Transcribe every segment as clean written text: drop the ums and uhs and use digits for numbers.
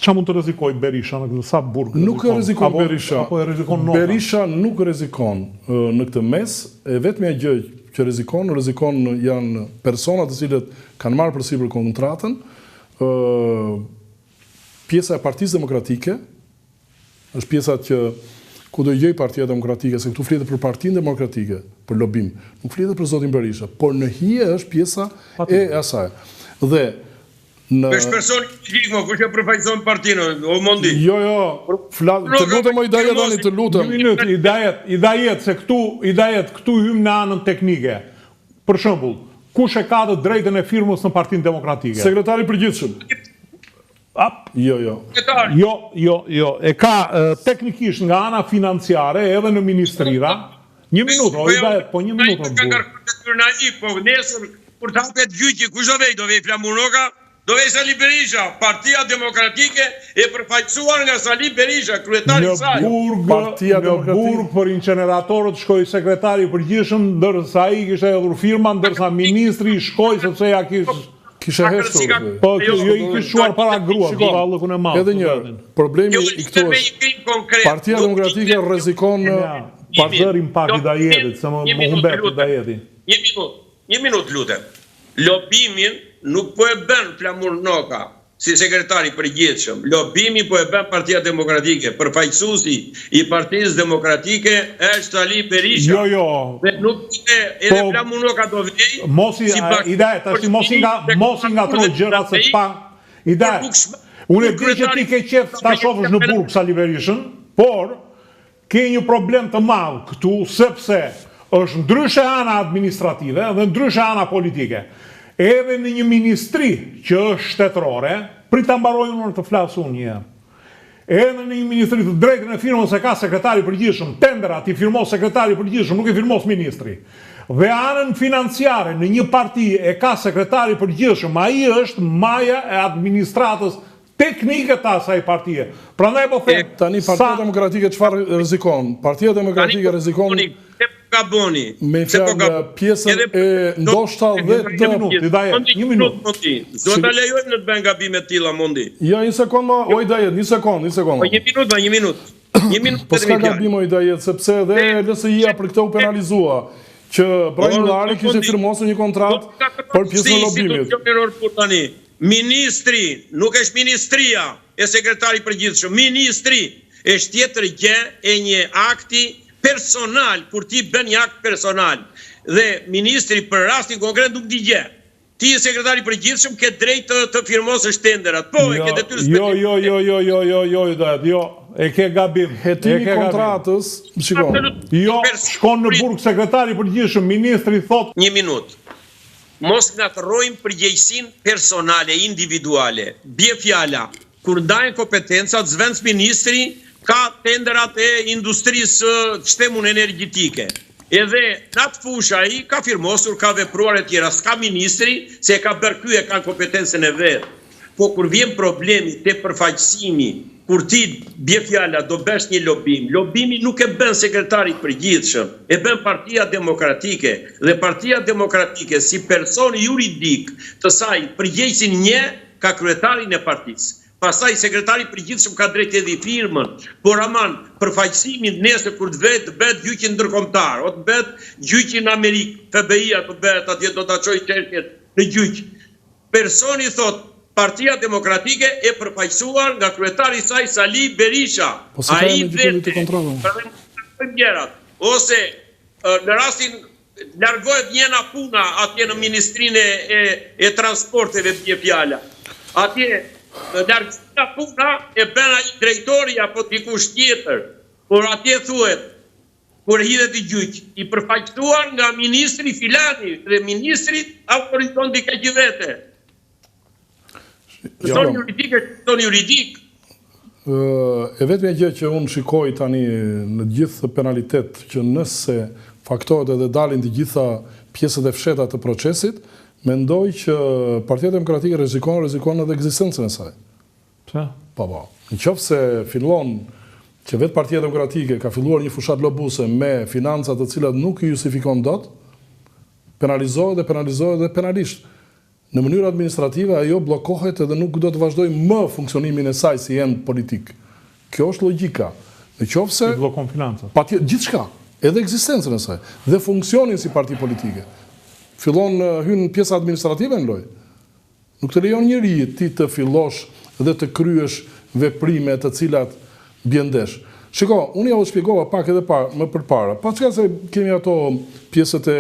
Qa mund të rrezikoj Berisha në këtë sa burg? Nuk rrezikon Berisha. Apo e rrezikon Nota? Berisha nuk rrezikon në këtë mes, e vetmja gjë që rrezikon janë persona të cilët kanë marrë përsipër kontratën. Pjesa e Partisë Demokratike është pjesa që ku do gjej Partia Demokratike, se këtu flitet për Partinë Demokratike, për lobim. Nuk flitet për zotin Berisha, por në hije është pjesa e asaj. Dhe Kësh person kush e përfaqëson partinë, o Mondi? Jo, të lutem o Idajet tani, të lutem. Një minutë, Idajet, se këtu hym në anën teknike. Për shembull, kush e ka të drejtën e firmës në Partinë Demokratike? Sekretari i përgjithshëm. Jo. E ka teknikisht nga ana financiare edhe në ministrira. Një minutë, o Idajet, po një minutë. Po nesër, kur të hapet gjyqi, kush do vej Flamunoka? Do vej Sali Berisha, Partia Demokratike e përfaqësuar nga Sali Berisha, kryetari i saj. Në burg për inceneratorët shkoi sekretari i përgjithshëm, ndërsa ai kishte hedhur firma, ndërsa ministri shkoi sepse ja kishe hestur. Po jo i kishte shuar para gruas, vallëkun e madh. Edhe një problemi i këtu është Partia Demokratike rrezikon pazërin pak Idajetit, se më humbet Idajeti. Një minutë lutem. Lobimin nuk po e bën Flamunoka si sekretari i përgjithshëm. Lobimi po e bën Partia Demokratike. Përfaqësuesi i Partisë Demokratike është Sali Berisha. Jo. Dhe nuk edhe Flamunoka do vej. Mos i ngatroj gjërat se pa. Idajet. Unë e di që ti ke qef ta shohësh në burg Sali Berishën, por ke një problem të madh këtu sepse është ndryshe ana administrative dhe ndryshe ana politike. Edhe në një ministri që është shtetërore, prit ta mbaroj unë të flas unë një herë. Edhe në një ministri të drejtën e firmës e ka sekretari i përgjithshëm, tenderat i firmos sekretari i përgjithshëm, nuk i firmos ministri. Dhe anën financiare në një parti e ka sekretari i përgjithshëm, ai është maja e administratës teknike të asaj partie. Prandaj po them, tani Partia Demokratike çfarë rrezikon? Partia Demokratike rrezikon me fjalë pjesën e ndoshta vetë një minutë. Do ta lejojmë në të bëjmë gabime të tilla, Mondi. Jo, një sekondë, o Idajet, një sekondë. Një minutë. Po s'ka gabim o Idajet, sepse edhe LSI-ja për këtë u penalizua, që Brajllari kishte firmosur një kontratë për pjesën e lobimit. Ministri, nuk është ministria e sekretari përgjithshëm, ministri është tjetër gjë e një akti personal, kur ti bën një akt personal. Dhe ministri për rastin konkret nuk di gjë. Ti e sekretari përgjithshëm ke drejt të firmosësh tenderat. Po, e ke detyrë specifike. Jo, e ke gabim. Hetimi kontratës, shikon. Jo, shkon në burg sekretari përgjithshëm, ministri thot. Një minutë. Mos ngatërrojmë përgjegjësinë personale, individuale. Bie fjala, kur ndajnë kompetencat, zvenc ministri ka tenderat e industrisë shtemun energjetike. Edhe në atë fushë ai ka firmosur, ka vepruar e tjera, s'ka ministri, se ka bërë ky e ka kompetencën e vet. Po kur vjen problemi te përfaqësimi, kur ti bie fjala do bësh një lobim, lobimi nuk e bën sekretari i përgjithshëm, e bën Partia Demokratike, dhe Partia Demokratike si person juridik të saj përgjegjësin një ka kryetarin e partisë. Pastaj sekretari i përgjithshëm ka drejt edhe firmën, por aman përfaqësimin nesër kur të bëhet gjyqi ndërkombëtar, o të bëhet gjyqi në Amerikë, FBI-a të bëhet atje do ta çojë çështjet në gjyq. Personi thot Partia Demokratike e përfaqësuar nga kryetari i saj Sali Berisha. Ai vetë ose në rastin largohet njëna puna atje në Ministrinë e Transporteve bie fjala. Atje largohet puna e bën ai drejtori apo dikush tjetër. Por atje thuhet kur hidhet i gjyq, i përfaqësuar nga ministri filani dhe ministri autorizon dikë gjë vete. Zoni juridik. E vetmja gjë që unë shikoj tani në gjithë penalitet që nëse faktohet edhe dalin të gjitha pjesët e fsheta të procesit, mendoj që Partia Demokratike rrezikon edhe ekzistencën e saj. Pse? Po. Në qoftë se fillon që vetë Partia Demokratike ka filluar një fushat lobuse me financat të cilat nuk i justifikon dot, penalizohet dhe penalisht. në mënyrë administrative ajo bllokohet edhe nuk do të vazhdoj më funksionimin e saj si end politik. Kjo është logjika. Në qoftë se blokon financat. Gjithçka, edhe ekzistencën e saj dhe funksionin si parti politike. Fillon hyn pjesa administrative në lojë. Nuk të lejon njeriu ti të fillosh dhe të kryesh veprime të cilat bien ndesh. Shiko, unë ja u shpjegova pak edhe më përpara. Pa çka se kemi ato pjesët e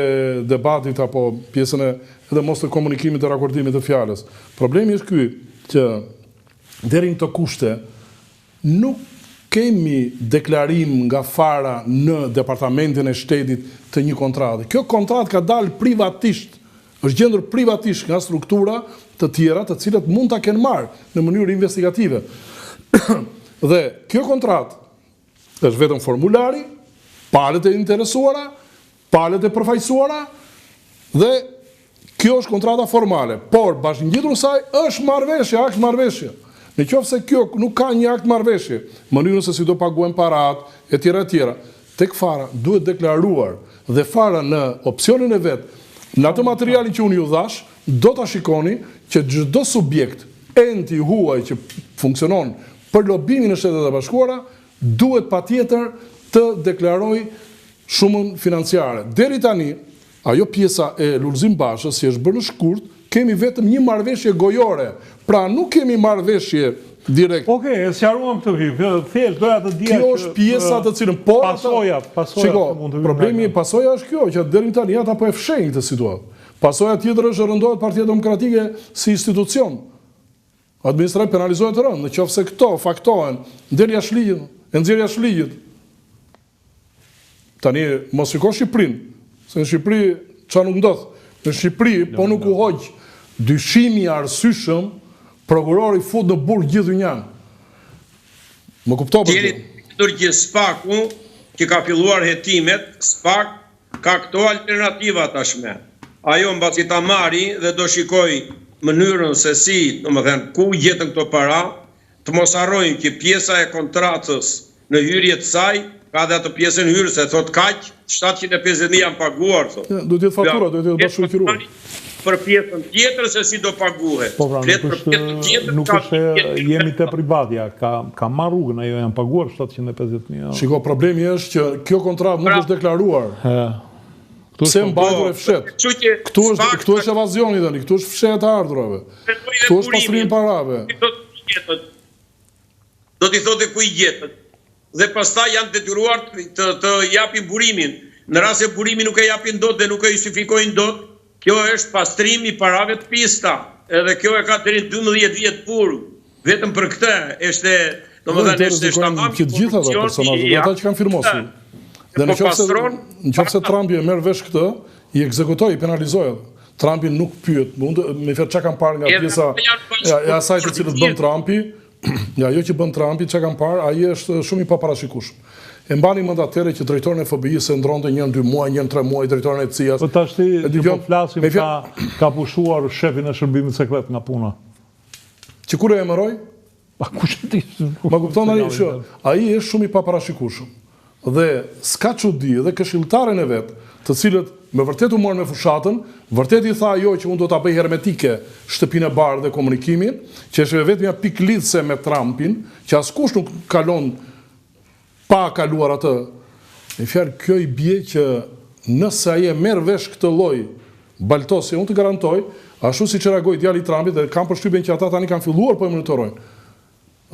debatit apo pjesën e edhe mos të komunikimit të rakordimit të fjalës. Problemi është ky që deri në këto kushte nuk kemi deklarim nga fara në departamentin e shtetit të një kontrate. Kjo kontratë ka dalë privatisht, është gjendur privatisht nga struktura të tjera të cilat mund ta kenë marrë në mënyrë investigative. Dhe kjo kontratë është vetëm formulari, palët e interesuara, palët e përfaqësuara dhe kjo është kontrata formale, por bashkëngjitur saj është marrëveshje, akt marrëveshje. Në qoftë se kjo nuk ka një akt marrëveshje, mënyrën se si do paguhen parat, etj. Tek fara duhet deklaruar dhe fara në opsionin e vet, në atë materialin që unë ju dhash, do ta shikoni që çdo subjekt enti huaj që funksionon për lobimin e Shtetit të Bashkuara duhet patjetër të deklaroj shumën financiare. Deri tani, ajo pjesa e Lulzim Bashës, si është bërë në shkurt, kemi vetëm një marrëveshje gojore. Pra nuk kemi marrëveshje direkt. Okej, e sqaruam këtë thjesht doja të dija kjo është pjesa të cilën pasojat shiko, problemi pasoja është kjo, që deri tani ata po e fshehin këtë situatë. Pasoja tjetër është rëndohet Partia Demokratike si institucion. Administrimi penalizohet rënd, në qoftë se këto faktohen, nxjerr jashtë ligjit. Tani mos shiko Shqipërinë, se në Shqipëri çfarë nuk ndodh. Në Shqipëri po nuk u hoq dyshimi i arsyeshëm, prokurori fut në burg gjithë dynjan. Më kuptova. Turqi SPAK-u që ka filluar hetimet, SPAK ka këto alternativa tashme. Ajo mbasi ta marri dhe do shikoj mënyrën se si, domethënë, ku gjetën këto para, të mos harrojnë që pjesa e kontratës në hyrje të saj ka dhe atë pjesën hyrë, se thot kaq, 750.000 janë paguar, thot. Do t'jetë faktura, do t'jetë bashkëqyruar. Për pjesën tjetër se si do paguhet. Po pra, nuk është jemi te privatja, ka marrë rrugën, ajo janë paguar 750.000. Shiko, problemi është që kjo kontratë nuk është deklaruar. Pse mbajtur e fshet? Këtu është evazioni tani, këtu është fshet e ardhurave. Këtu është pastrimi parave. Do t'i thotë ku i gjetët. Dhe pastaj janë detyruar të japin burimin. Në rast se burimin nuk e japin dot dhe nuk e justifikojnë dot, kjo është pastrim i parave të pista. Edhe kjo e ka deri 12 vjet burg. Vetëm për këtë është, domethënë, është shtamam që të gjitha ata personazhet, ata që kanë firmosur. Dhe në qoftë se Trumpi e merr vesh këtë, i ekzekutoi, i penalizoi. Trumpi nuk pyet, me fjalë çka kanë parë nga pjesa e asaj të cilët bën Trumpi, ja ajo që bën Trumpi, çka kanë parë, ai është shumë i paparashikueshëm. E mbani mend atëherë që drejtorin e FBI-s e ndronte 1-2 muaj, 1-3 muaj drejtorin e CIA-s. Po tash ti po flasim ka pushuar shefin e shërbimit sekret nga puna. Që kur e emëroi? Pa kush e di. Ma kupton tani, ai është shumë i paparashikueshëm. Dhe s'ka çudi dhe këshilltarën e vet, të cilët me vërtet u morën me fushatën, vërtet i tha ajo që unë do ta bëj hermetike shtëpinë e bardhë dhe komunikimin, që është vetëm një pikë lidhse me Trumpin, që askush nuk kalon pa kaluar atë. Në fjalë, kjo i bie që nëse ai e merr vesh këtë lloj baltosi, unë të garantoj, ashtu siç reagoi djali i Trumpit, dhe kam përshtypjen që ata tani kanë filluar po e monitorojnë.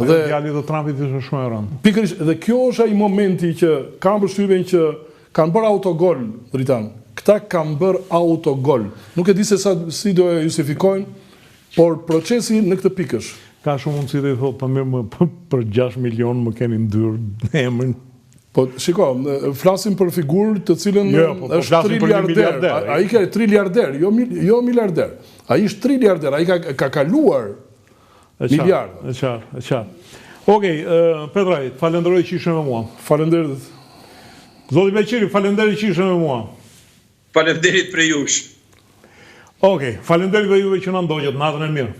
Dhe djali i Trumpit është shumë e rëndë. Pikërisht, dhe kjo është ai momenti që kam përshtypjen që kanë bërë autogol Britan. Këta kanë bërë autogol. Nuk e di se si do e justifikojnë, por procesi në këtë pikë është. Ka shumë mundësi të i thotë, për mirë për 6 milion më keni ndyrë emrin. Po, shiko, flasim për figurë të cilën është triliarder. Ai ka triliarder, jo miliarder. Ai është triliarder, ai ka kaluar miliard. E qartë. Okej, Petraj, falenderoj që ishe me mua. Falenderit. Zoti Beqiri, falenderit që ishe me mua. Falenderit për jush. Okej, falenderit dhe juve që na ndoqët, natën e mirë.